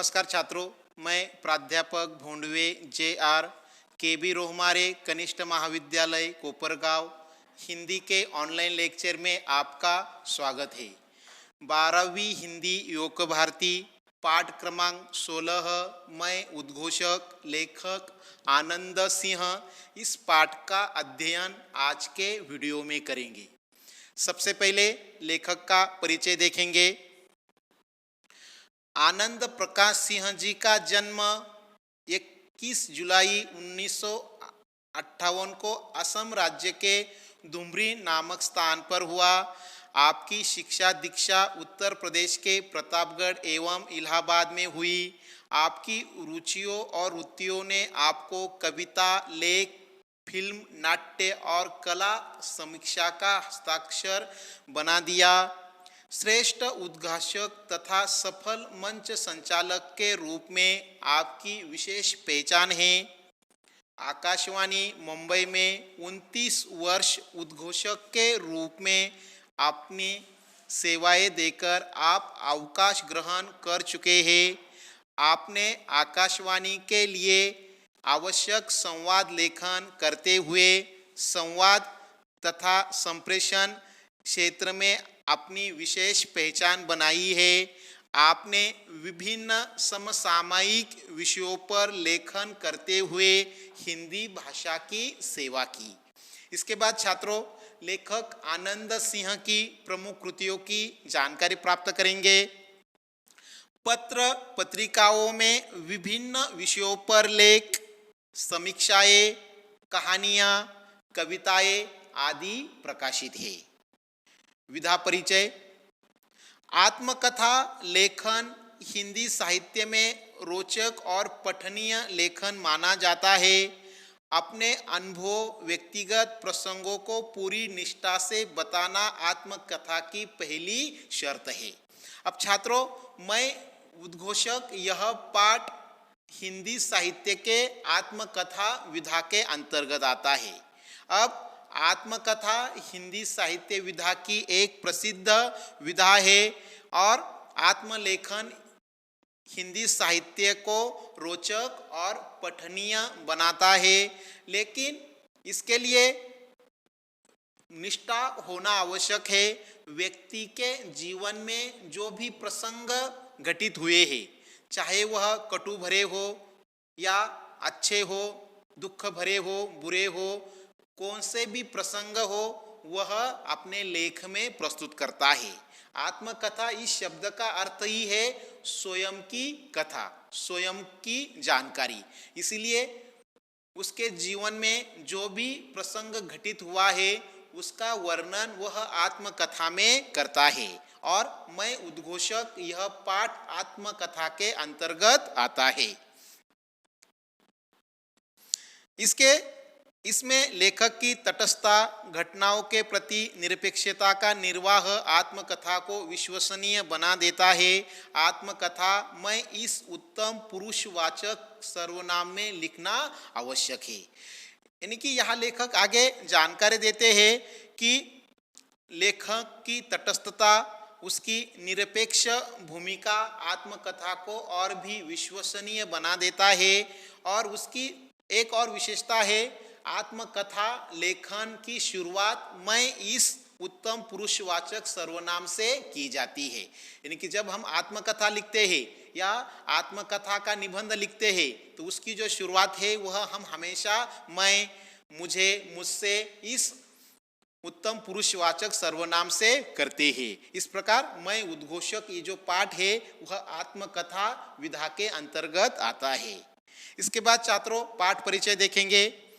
नमस्कार छात्रों, मैं प्राध्यापक भोंडवे JR KB रोहमारे कनिष्ठ महाविद्यालय कोपरगांव हिंदी के ऑनलाइन लेक्चर में आपका स्वागत है। 12वीं हिंदी योग भारती पाठ क्रमांक 16 मैं उद्घोषक लेखक आनंद सिंह इस पाठ का अध्ययन आज के वीडियो में करेंगे। सबसे पहले लेखक का परिचय देखेंगे। आनंद प्रकाश सिंह जी का जन्म 21 जुलाई 1958 को असम राज्य के धुबरी नामक स्थान पर हुआ। आपकी शिक्षा दीक्षा उत्तर प्रदेश के प्रतापगढ़ एवं इलाहाबाद में हुई। आपकी रुचियों और वृत्तियों ने आपको कविता, लेख, फिल्म, नाट्य और कला समीक्षा का हस्ताक्षर बना दिया। श्रेष्ठ उद्घोषक तथा सफल मंच संचालक के रूप में आपकी विशेष पहचान है। आकाशवाणी मुंबई में 29 वर्ष उद्घोषक के रूप में अपनी सेवाएं देकर आप अवकाश ग्रहण कर चुके हैं। आपने आकाशवाणी के लिए आवश्यक संवाद लेखन करते हुए संवाद तथा संप्रेषण क्षेत्र में अपनी विशेष पहचान बनाई है। आपने विभिन्न समसामयिक विषयों पर लेखन करते हुए हिंदी भाषा की सेवा की। इसके बाद छात्रों लेखक आनंद सिंह की प्रमुख कृतियों की जानकारी प्राप्त करेंगे। पत्र पत्रिकाओं में विभिन्न विषयों पर लेख, समीक्षाएं, कहानियां, कविताएं आदि प्रकाशित है। विधा परिचय। आत्मकथा लेखन हिंदी साहित्य में रोचक और पठनीय लेखन माना जाता है। अपने अनुभव, व्यक्तिगत प्रसंगों को पूरी निष्ठा से बताना आत्मकथा की पहली शर्त है। अब छात्रों, मैं उद्घोषक यह पाठ हिंदी साहित्य के आत्मकथा विधा के अंतर्गत आता है। अब आत्मकथा हिंदी साहित्य विधा की एक प्रसिद्ध विधा है और आत्मलेखन हिंदी साहित्य को रोचक और पठनीय बनाता है, लेकिन इसके लिए निष्ठा होना आवश्यक है। व्यक्ति के जीवन में जो भी प्रसंग घटित हुए हैं, चाहे वह कटु भरे हो या अच्छे हो, दुख भरे हो, बुरे हो, कौन से भी प्रसंग हो, वह अपने लेख में प्रस्तुत करता है। आत्मकथा इस शब्द का अर्थ ही है स्वयं की कथा, स्वयं की जानकारी। इसलिए उसके जीवन में जो भी प्रसंग घटित हुआ है उसका वर्णन वह आत्मकथा में करता है और मैं उद्घोषक यह पाठ आत्मकथा के अंतर्गत आता है। इसमें लेखक की तटस्थता, घटनाओं के प्रति निरपेक्षता का निर्वाह आत्मकथा को विश्वसनीय बना देता है। आत्मकथा में इस उत्तम पुरुषवाचक सर्वनाम में लिखना आवश्यक है। यानी कि यहाँ लेखक आगे जानकारी देते हैं कि लेखक की तटस्थता, उसकी निरपेक्ष भूमिका आत्मकथा को और भी विश्वसनीय बना देता है। और उसकी एक और विशेषता है, आत्मकथा लेखन की शुरुआत मैं इस उत्तम पुरुषवाचक सर्वनाम से की जाती है। यानी कि जब हम आत्मकथा लिखते हैं या आत्मकथा का निबंध लिखते हैं तो उसकी जो शुरुआत है वह हम हमेशा मैं, मुझे, मुझसे इस उत्तम पुरुषवाचक सर्वनाम से करते हैं। इस प्रकार मैं उद्घोषक ये जो पाठ है वह आत्मकथा विधा के अंतर्गत आता है। इसके बाद छात्रों पाठ परिचय देखेंगे।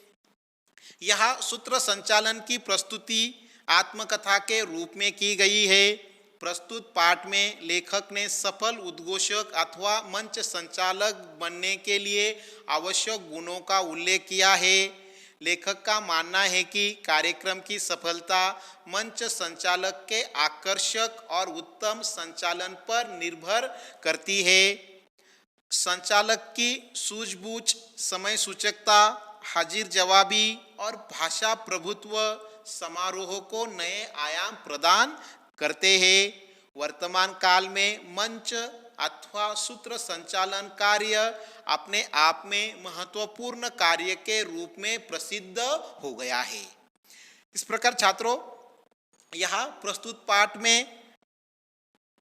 यहाँ सूत्र संचालन की प्रस्तुति आत्मकथा के रूप में की गई है। प्रस्तुत पाठ में लेखक ने सफल उद्घोषक अथवा मंच संचालक बनने के लिए आवश्यक गुणों का उल्लेख किया है। लेखक का मानना है कि कार्यक्रम की सफलता मंच संचालक के आकर्षक और उत्तम संचालन पर निर्भर करती है। संचालक की सूझबूझ, समय सूचकता, हाजिर जवाबी और भाषा प्रभुत्व समारोह को नए आयाम प्रदान करते हैं। वर्तमान काल में मंच अथवा सूत्र संचालन कार्य अपने आप में महत्वपूर्ण कार्य के रूप में प्रसिद्ध हो गया है। इस प्रकार छात्रों, यहाँ प्रस्तुत पाठ में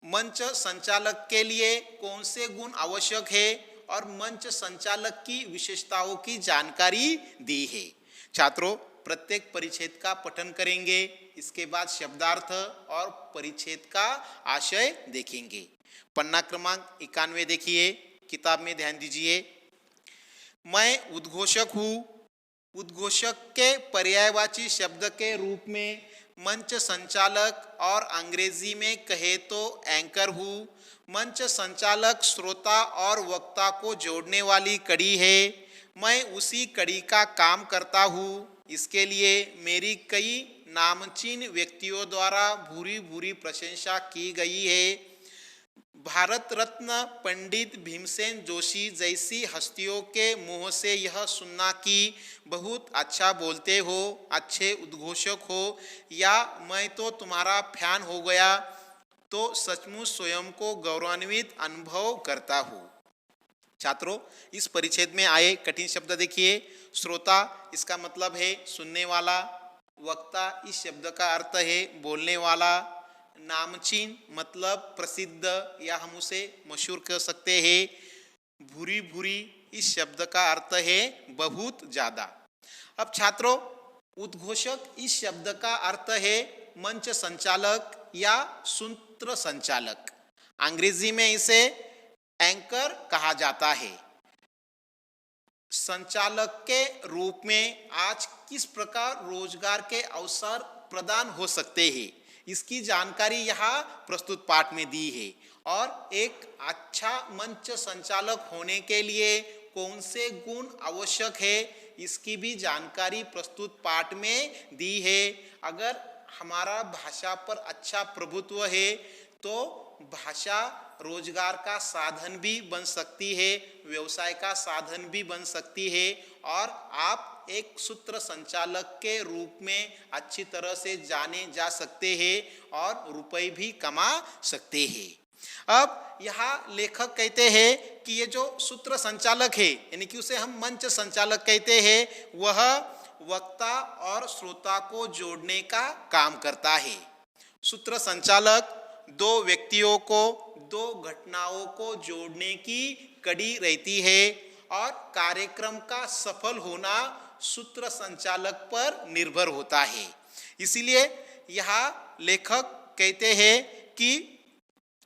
मंच संचालक के लिए कौन से गुण आवश्यक है और मंच संचालक की विशेषताओं की जानकारी दी है। छात्रों, प्रत्येक परिच्छेद का पठन करेंगे, इसके बाद शब्दार्थ और परिच्छेद का आशय देखेंगे। पन्ना क्रमांक 91 देखिए, किताब में ध्यान दीजिए। मैं उद्घोषक हूँ। उद्घोषक के पर्यायवाची शब्द के रूप में मंच संचालक और अंग्रेजी में कहे तो एंकर हूँ। मंच संचालक श्रोता और वक्ता को जोड़ने वाली कड़ी है। मैं उसी कड़ी का काम करता हूँ। इसके लिए मेरी कई नामचीन व्यक्तियों द्वारा भूरी भूरी प्रशंसा की गई है। भारत रत्न पंडित भीमसेन जोशी जैसी हस्तियों के मुंह से यह सुनना कि बहुत अच्छा बोलते हो, अच्छे उद्घोषक हो, या मैं तो तुम्हारा फैन हो गया, तो सचमुच स्वयं को गौरवान्वित अनुभव करता हूँ। छात्रों, इस परिच्छेद में आए कठिन शब्द देखिए। श्रोता, इसका मतलब है सुनने वाला। वक्ता, इस शब्द का अर्थ है बोलने वाला। नामचीन मतलब प्रसिद्ध या हम उसे मशहूर कह सकते हैं। भूरी भूरी, इस शब्द का अर्थ है बहुत ज़्यादा। अब छात्रों, उद्घोषक इस शब्द का अर्थ है मंच संचालक या सूत्र संचालक। अंग्रेजी में इसे एंकर कहा जाता है। संचालक के रूप में आज किस प्रकार रोजगार के अवसर प्रदान हो सकते हैं, इसकी जानकारी यहाँ प्रस्तुत पाठ में दी है। और एक अच्छा मंच संचालक होने के लिए कौन से गुण आवश्यक है, इसकी भी जानकारी प्रस्तुत पाठ में दी है। अगर हमारा भाषा पर अच्छा प्रभुत्व है तो भाषा रोजगार का साधन भी बन सकती है, व्यवसाय का साधन भी बन सकती है, और आप एक सूत्र संचालक के रूप में अच्छी तरह से जाने जा सकते हैं और रुपए भी कमा सकते हैं। अब यहाँ लेखक कहते हैं कि ये जो सूत्र संचालक है, यानी कि उसे हम मंच संचालक कहते हैं, वह वक्ता और श्रोता को जोड़ने का काम करता है। सूत्र संचालक दो व्यक्तियों को, दो घटनाओं को जोड़ने की कड़ी रहती है और कार्यक्रम का सफल होना सूत्र संचालक पर निर्भर होता है। इसीलिए यहाँ लेखक कहते हैं कि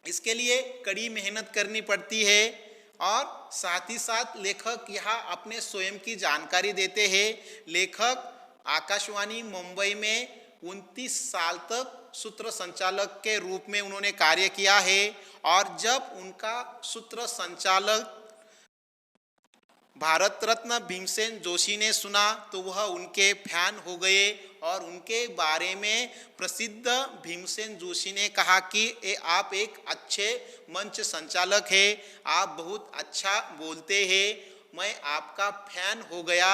इसके लिए कड़ी मेहनत करनी पड़ती है। और साथ ही साथ लेखक यहाँ अपने स्वयं की जानकारी देते हैं। लेखक आकाशवाणी मुंबई में 29 साल तक सूत्र संचालक के रूप में उन्होंने कार्य किया है, और जब उनका सूत्र संचालक भारत रत्न भीमसेन जोशी ने सुना तो वह उनके फैन हो गए और उनके बारे में प्रसिद्ध भीमसेन जोशी ने कहा कि आप एक अच्छे मंच संचालक हैं, आप बहुत अच्छा बोलते हैं, मैं आपका फैन हो गया।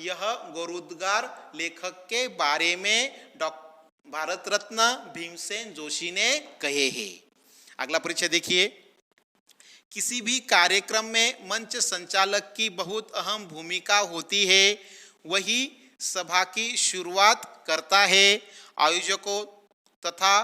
यह गौरवोद्गार लेखक के बारे में भारत रत्न भीमसेन जोशी ने कहे हैं। अगला परिचय देखिए। किसी भी कार्यक्रम में मंच संचालक की बहुत अहम भूमिका होती है। वही सभा की शुरुआत करता है। आयोजकों तथा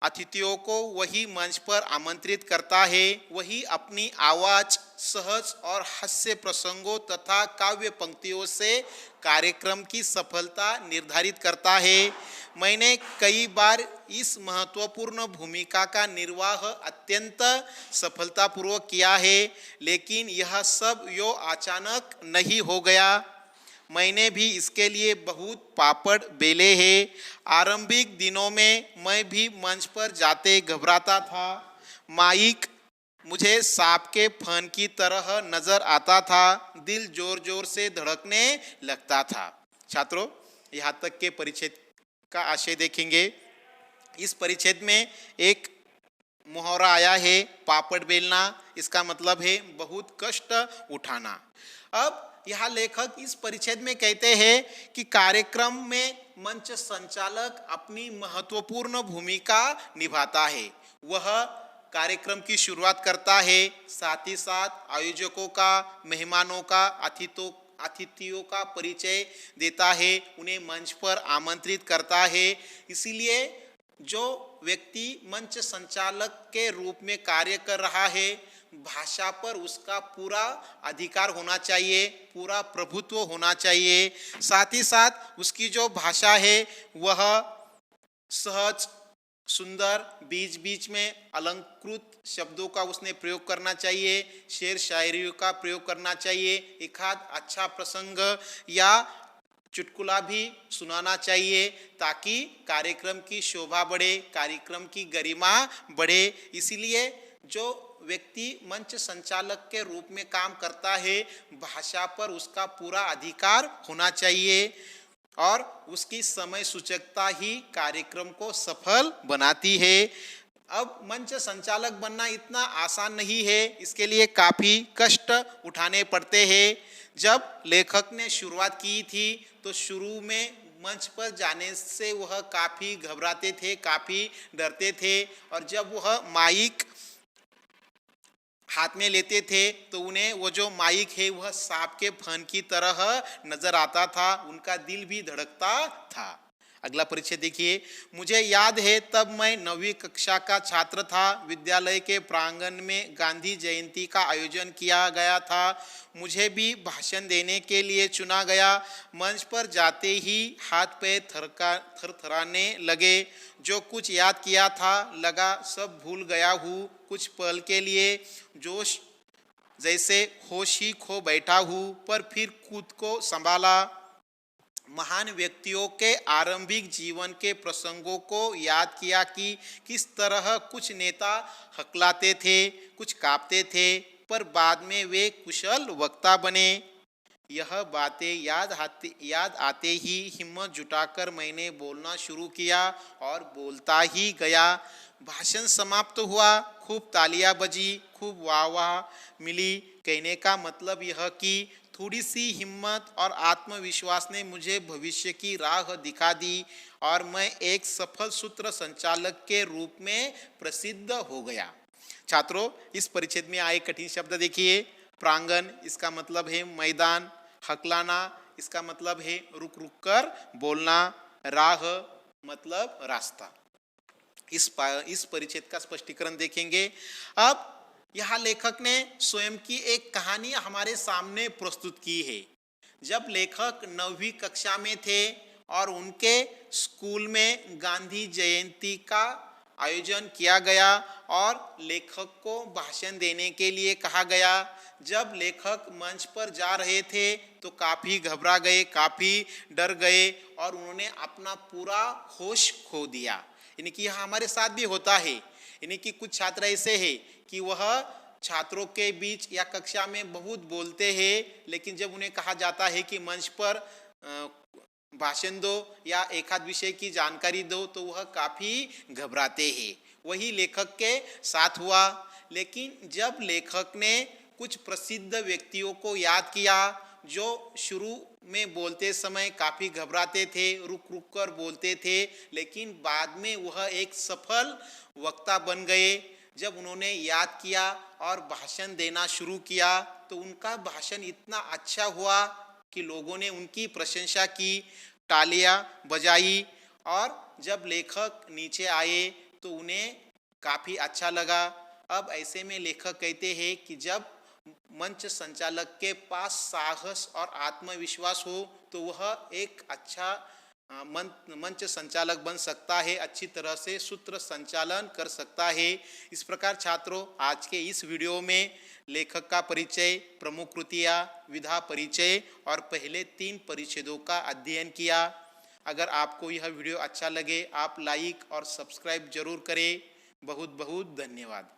अतिथियों को वही मंच पर आमंत्रित करता है। वही अपनी आवाज़, सहज और हास्य प्रसंगों तथा काव्य पंक्तियों से कार्यक्रम की सफलता निर्धारित करता है। मैंने कई बार इस महत्वपूर्ण भूमिका का निर्वाह अत्यंत सफलतापूर्वक किया है, लेकिन यह सब यो अचानक नहीं हो गया। मैंने भी इसके लिए बहुत पापड़ बेले हैं। आरंभिक दिनों में मैं भी मंच पर जाते घबराता था। माइक मुझे सांप के फन की तरह नजर आता था। दिल जोर जोर से धड़कने लगता था। छात्रों, यहाँ तक के परिच्छेद का आशय देखेंगे। इस परिच्छेद में एक मुहावरा आया है, पापड़ बेलना। इसका मतलब है बहुत कष्ट उठाना। अब यहाँ लेखक इस परिच्छेद में कहते हैं कि कार्यक्रम में मंच संचालक अपनी महत्वपूर्ण भूमिका निभाता है। वह कार्यक्रम की शुरुआत करता है, साथ ही साथ आयोजकों का, मेहमानों का, अतिथियों का परिचय देता है, उन्हें मंच पर आमंत्रित करता है। इसीलिए जो व्यक्ति मंच संचालक के रूप में कार्य कर रहा है, भाषा पर उसका पूरा अधिकार होना चाहिए, पूरा प्रभुत्व होना चाहिए। साथ ही साथ उसकी जो भाषा है वह सहज, सुंदर, बीच बीच में अलंकृत शब्दों का उसने प्रयोग करना चाहिए, शेर शायरी का प्रयोग करना चाहिए, एक आध अच्छा प्रसंग या चुटकुला भी सुनाना चाहिए, ताकि कार्यक्रम की शोभा बढ़े, कार्यक्रम की गरिमा बढ़े। इसीलिए जो व्यक्ति मंच संचालक के रूप में काम करता है, भाषा पर उसका पूरा अधिकार होना चाहिए और उसकी समय सूचकता ही कार्यक्रम को सफल बनाती है। अब मंच संचालक बनना इतना आसान नहीं है, इसके लिए काफ़ी कष्ट उठाने पड़ते हैं। जब लेखक ने शुरुआत की थी तो शुरू में मंच पर जाने से वह काफ़ी घबराते थे, काफ़ी डरते थे, और जब वह माइक हाथ में लेते थे तो उन्हें वो जो माइक है वह सांप के फन की तरह नजर आता था, उनका दिल भी धड़कता था। अगला परिचय देखिए। मुझे याद है तब मैं 9वीं कक्षा का छात्र था। विद्यालय के प्रांगण में गांधी जयंती का आयोजन किया गया था। मुझे भी भाषण देने के लिए चुना गया। मंच पर जाते ही हाथ पैर थरथराने लगे। जो कुछ याद किया था लगा सब भूल गया हूँ। कुछ पल के लिए जोश जैसे होश ही खो बैठा हूँ, पर फिर खुद को संभाला। महान व्यक्तियों के आरंभिक जीवन के प्रसंगों को याद किया कि किस तरह कुछ नेता हकलाते थे, कुछ कांपते थे, पर बाद में वे कुशल वक्ता बने। यह बातें याद आते ही हिम्मत जुटाकर मैंने बोलना शुरू किया और बोलता ही गया। भाषण समाप्त हुआ, खूब तालियां बजी, खूब वाह वाह मिली। कहने का मतलब यह कि थोड़ी सी हिम्मत और आत्मविश्वास ने मुझे भविष्य की राह दिखा दी और मैं एक सफल सूत्र संचालक के रूप में प्रसिद्ध हो गया। छात्रों, इस परिच्छेद में आए कठिन शब्द देखिए। प्रांगण, इसका मतलब है मैदान। हकलाना, इसका मतलब है रुक रुक कर बोलना। राह मतलब रास्ता। इस परिच्छेद का स्पष्टीकरण देखेंगे। अब यहाँ लेखक ने स्वयं की एक कहानी हमारे सामने प्रस्तुत की है। जब लेखक 9वीं कक्षा में थे और उनके स्कूल में गांधी जयंती का आयोजन किया गया और लेखक को भाषण देने के लिए कहा गया। जब लेखक मंच पर जा रहे थे तो काफ़ी घबरा गए, काफ़ी डर गए और उन्होंने अपना पूरा होश खो दिया। यानी कि यह हमारे साथ भी होता है। यानी कि कुछ छात्र ऐसे हैं कि वह छात्रों के बीच या कक्षा में बहुत बोलते हैं, लेकिन जब उन्हें कहा जाता है कि मंच पर भाषण दो या एक आध विषय की जानकारी दो तो वह काफ़ी घबराते हैं। वही लेखक के साथ हुआ। लेकिन जब लेखक ने कुछ प्रसिद्ध व्यक्तियों को याद किया जो शुरू में बोलते समय काफ़ी घबराते थे, रुक रुक कर बोलते थे, लेकिन बाद में वह एक सफल वक्ता बन गए। जब उन्होंने याद किया और भाषण देना शुरू किया तो उनका भाषण इतना अच्छा हुआ कि लोगों ने उनकी प्रशंसा की, तालियां बजाई और जब लेखक नीचे आए तो उन्हें काफ़ी अच्छा लगा। अब ऐसे में लेखक कहते हैं कि जब मंच संचालक के पास साहस और आत्मविश्वास हो तो वह एक अच्छा मंच संचालक बन सकता है, अच्छी तरह से सूत्र संचालन कर सकता है। इस प्रकार छात्रों, आज के इस वीडियो में लेखक का परिचय, प्रमुख कृतियाँ, विधा परिचय और पहले 3 परिच्छेदों का अध्ययन किया। अगर आपको यह वीडियो अच्छा लगे आप लाइक और सब्सक्राइब जरूर करें। बहुत बहुत धन्यवाद।